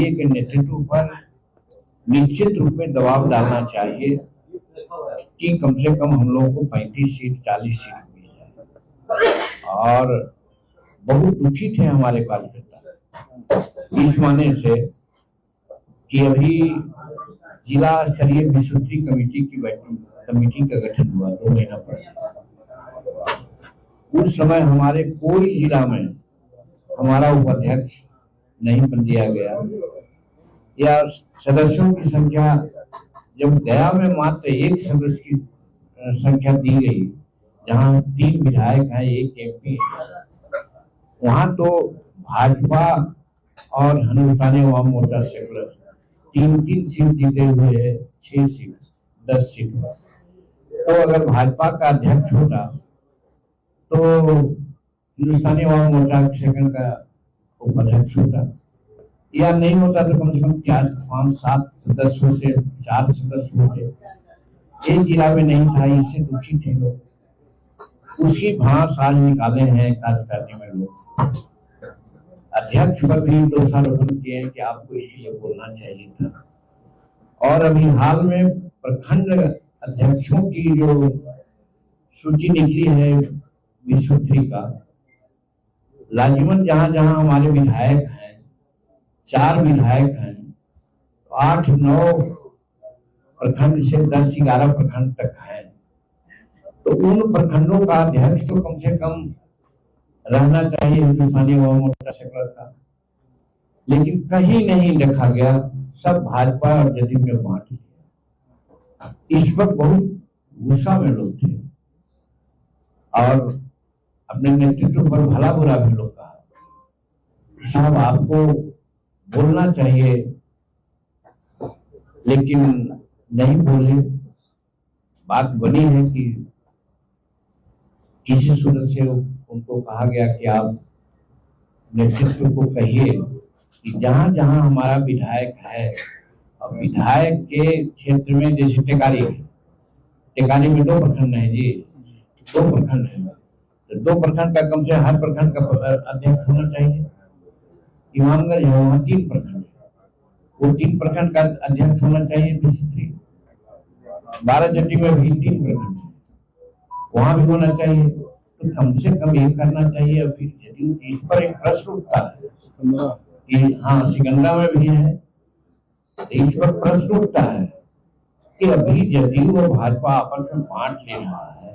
NDA के नेतृत्व पर निश्चित रूप में दबाव डालना चाहिए कि कम से कम हम लोगों को 35 सीट 40 सीट मिल जाए। और बहुत दुखी थे हमारे कार्यकर्ता इस माने से कि अभी जिला स्तरीय विशुद्धि कमेटी की कमेटी का गठन हुआ 2 महीना पहले। उस समय हमारे कोई जिला में हमारा उपाध्यक्ष नहीं बन दिया गया, या सदस्यों की संख्या जब गया में मात्र 1 सदस्य की संख्या दी गई, जहां 3 विधायक हैं 1 एमपी, वहां तो भाजपा और हिंदुस्तानी अवाम मोर्चा सेकुलर 3-3 सीट जीते हुए है, 6 सीट 10 सीट। तो अगर भाजपा का अध्यक्ष होता तो हिंदुस्तानी अवाम मोर्चा सेकंड का उपाध्यक्ष होता, या नहीं होता तो कम से कम 4-5-7 सदस्य होते, 4 सदस्य होते। एक जिला में नहीं था, इससे दुखी थे लोग। उसकी भांस आज निकाले हैं कार्यकारिणी में लोग। अध्यक्ष पर भी दोषारोपण किए हैं कि आपको इसलिए बोलना चाहिए था। और अभी हाल में प्रखंड अध्यक्षों की जो सूची निकली है विशुद्धि का, लाजिमन जहां जहां हमारे विधायक हैं, 4 विधायक हैं, 8-9 प्रखंड से 10-11 प्रखंड तक हैं, तो उन प्रखंडों का अध्यक्ष तो कम से कम रहना चाहिए हिंदुस्तानी अवाम मोर्चा सेकुलर का। लेकिन कहीं नहीं देखा गया, सब भाजपा और जदयू में बांट लिया। इस वक्त बहुत गुस्सा में लोग थे और अपने नेतृत्व पर भला बुरा भी लोग कहा, साहब आपको बोलना चाहिए, लेकिन नहीं बोले। बात बनी है कि किसी सूरत से उनको कहा गया कि आप नेतृत्व को कहिए कि जहां जहां हमारा विधायक है, और विधायक के क्षेत्र में जैसे टेकारी है, टेकारी में 2 प्रखंड है जी, 2 प्रखंड है, तो 2 प्रखंड का कम से हर प्रखंड का अध्यक्ष होना चाहिए। इमामगंज है, वहाँ 3 प्रखंड है, वो 3 प्रखंड का अध्यक्ष होना चाहिए। 12 में भी 3 प्रखंड है, वहां भी होना चाहिए। तो कम से कम ये करना चाहिए। अभी यदि इस पर एक प्रश्न उठता है कि हाँ सिकंदरा में भी है, तो इस पर प्रश्न उठता है कि अभी जदयू और भाजपा आपस में बांट ले रहा है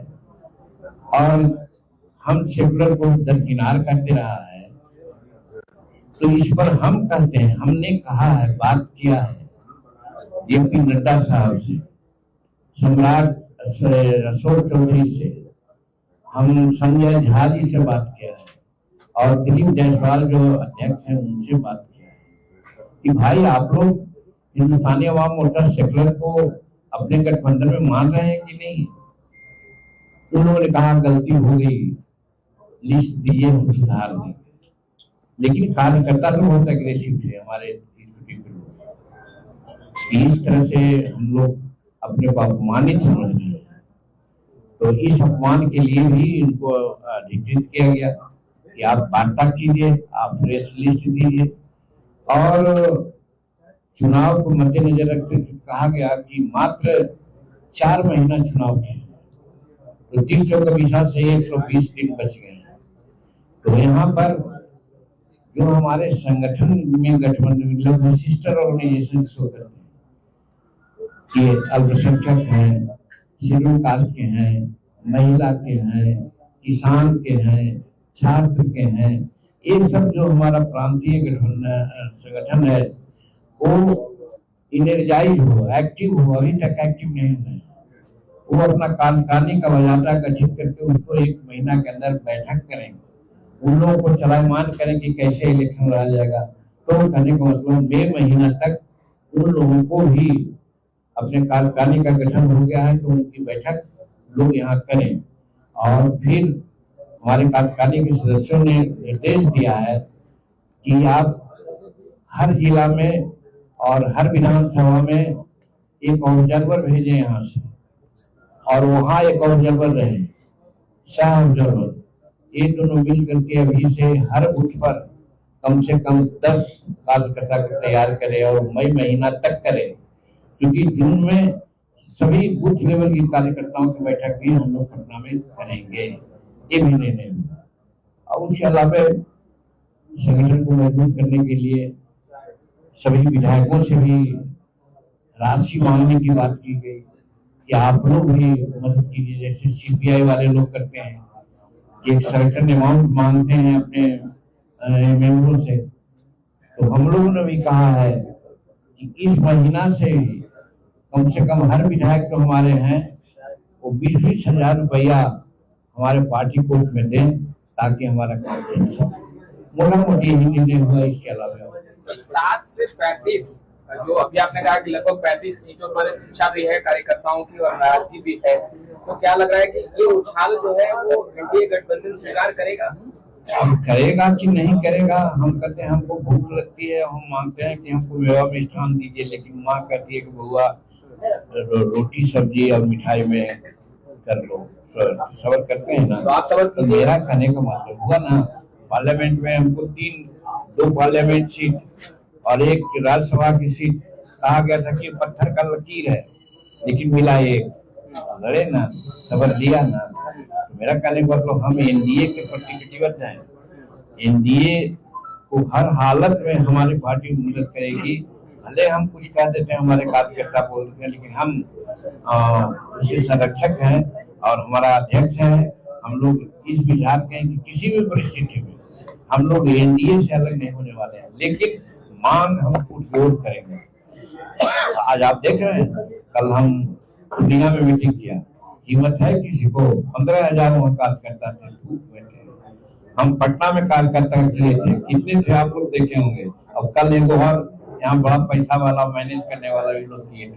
और हम सेकुलर को दरकिनार कर दे रहा है, तो इस पर हम कहते हैं, हमने कहा है, बात किया है जेपी नड्डा साहब से, सम्राट अशोक चौधरी से, हम संजय झा जी से बात किया है और दिलीप जायसवाल जो अध्यक्ष हैं उनसे बात किया है कि भाई आप लोग हिंदुस्तानी अवाम मोर्चा सेकुलर को अपने गठबंधन में मान रहे हैं कि नहीं। उन्होंने कहा गलती हो गई, लिस्ट दीजिए, हम सुधार देंगे। लेकिन कार्यकर्ता तो बहुत एग्रेसिव थे हमारे इस तरह से हम लोग अपने को अपमानित समझ रहे हैं। तो इस अपमान के लिए भी इनको अधिकृत किया गया कि आप वार्ता कीजिए, आप प्रेस लिस्ट दीजिए। और चुनाव को मद्देनजर रखते हुए कहा गया कि मात्र 4 महीना चुनाव के, तो 324 से 120 दिन बच गए हैं। तो यहाँ पर जो हमारे संगठन में गठबंधन लोग सिस्टर ऑर्गेनाइजेशन शो करते हैं कि अल्पसंख्यक हैं, शेड्यूल कास्ट के हैं, महिला के हैं, किसान के हैं, छात्र के हैं, ये सब जो हमारा प्रांतीय संगठन है वो इनर्जाइज हो, एक्टिव हो, अभी तक एक्टिव नहीं है। वो अपना कार्यकारिणी का वजाटा गठित करके उसको 1 महीना के अंदर बैठक करेंगे, उन लोगों को चलायमान करेंगे कैसे इलेक्शन लड़ा जाएगा। तो कहने का मतलब मई महीना तक उन लोगों को भी अपने कार्यकारिणी का गठन हो गया है, तो उनकी बैठक लोग यहाँ करें। और फिर हमारे कार्यकारिणी के सदस्यों ने निर्देश दिया है कि आप हर जिला में और हर विधानसभा में एक ऑब्जर्वर भेजें यहाँ से, और वहाँ एक ऑब्जर्वर रहे, सह ऑब्जर्वर, ये दोनों मिल करके अभी से हर बूथ पर कम से कम 10 कार्यकर्ता को तैयार करे और मई महीना तक करे, क्योंकि जून में सभी बूथ लेवल की कार्यकर्ताओं की बैठक भी हम लोग पटना में करेंगे, ये भी निर्णय हुआ। और उसके अलावा संगठन को मजबूत करने के लिए सभी विधायकों से भी राशि मांगने की बात की गई कि आप लोग भी मदद कीजिए, जैसे सीपीआई वाले लोग करते हैं कि एक सर्टेन अमाउंट मांगते हैं अपने मेंबरों से। तो हम लोगों ने भी कहा है कि इस महीना से कम से कम हर विधायक जो हमारे हैं वो 20-20 हजार रुपया हमारे पार्टी कोष में दें, ताकि हमारा काम चल सके। मोटा मोटी यही निर्णय हुआ। इसके अलावा 7 से 35 जो अभी आपने कहा कि लगभग 35 सीटों पर इच्छा भी है कार्यकर्ताओं की और नाराजगी भी है, तो क्या लग रहा है कि ये उछाल जो है वो एनडीए गठबंधन स्वीकार करेगा? अब करेगा कि नहीं करेगा, हम कहते हैं हमको भूख लगती है, हम मांगते हैं कि हमको मेवा मिष्ठान दीजिए, लेकिन माँ कहती है कि बउआ रोटी सब्जी और मिठाई में कर लो। सबर करते हैं ना, तो आप सबर तो मेरा कहने का मतलब हुआ ना, पार्लियामेंट में हमको 2 पार्लियामेंट सीट और 1 राज्यसभा की सीट कहा गया था कि पत्थर का लकीर है, लेकिन मिला 1। लड़े ना, सबर लिया ना। तो मेरा कहने का मतलब हम एनडीए के प्रति कटिबद्ध हैं। एनडीए को हर हालत में हमारी पार्टी मदद करेगी। भले हम कुछ कह देते हैं, हमारे कार्यकर्ता बोलते हैं, लेकिन हम उसके संरक्षक हैं और हमारा अध्यक्ष है। हम लोग इस विचार के हैं कि किसी भी परिस्थिति में हम लोग एनडीए से अलग नहीं होने वाले हैं, लेकिन मांग हम पुरजोर करेंगे। आज आप देख रहे हैं, कल हम पूर्णिया में मीटिंग किया, कीमत है किसी को 15,000 वहाँ कार्यकर्ता थे, धूप में थे। हम पटना में कार्यकर्ता किए थे, कितने थे आप लोग देखे होंगे। अब कल एक और यहाँ बड़ा पैसा वाला मैनेज करने वाला भी लोग किए थे,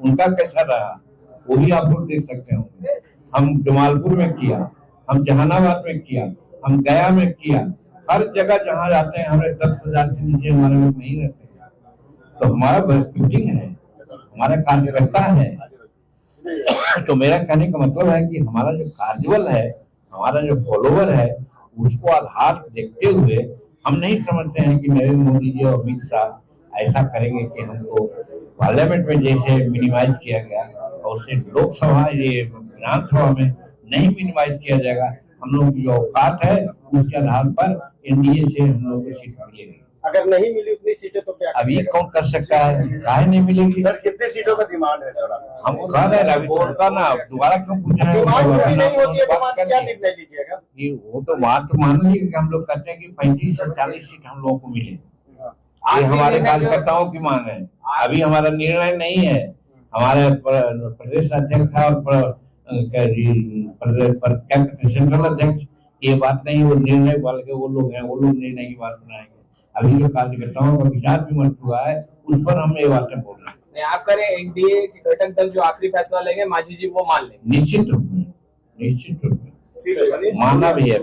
उनका कैसा रहा वो भी आप लोग देख सकते होंगे। हम जमालपुर में किया, हम जहानाबाद में किया, हम गया में किया। हर जगह जहाँ जाते हैं हमें 10,000 से नीचे हमारे लोग नहीं रहते। तो हमारा शूटिंग है, हमारा कार्यकर्ता है। तो मेरा कहने का मतलब है कि हमारा जो कार्यबल है, हमारा जो फॉलोवर है, उसको आधार देखते हुए हम नहीं समझते हैं कि नरेंद्र मोदी जी और अमित शाह ऐसा करेंगे कि हमको पार्लियामेंट में जैसे मिनिमाइज किया गया और उसे लोकसभा ये विधानसभा में नहीं मिनिमाइज किया जाएगा। हम लोग की जो औकात है उसके आधार पर एनडीए से हम लोग को सीट मिलेगी। अगर नहीं मिली उतनी सीटें तो क्या अभी कौन कर सकता है, काहे नहीं मिलेगी? सर कितने सीटों का डिमांड है सर? हम कह रहे हैं अभी तो होता ना, दोबारा क्यों पूछ रहे हैं? वो तो बात तो मान लीजिए कि हम लोग कहते हैं कि 35 से 40 सीट हम लोगों को मिले, ये हमारे कार्यकर्ताओं की मांग है। अभी हमारा निर्णय नहीं है। हमारे प्रदेश अध्यक्ष और सेंट्रल अध्यक्ष ये बात नहीं, वो निर्णय वाले के वो लोग हैं, वो लोग निर्णय की बात बनाएंगे। अभी जो कार्यकर्ताओं का विचार विमर्श हुआ है उस पर हम ये बातें बोल रहे हैं। आप करें एनडीए के घटक दल जो आखिरी फैसला लेंगे मांझी जी वो मान लेंगे? निश्चित रूप में मानना भी है।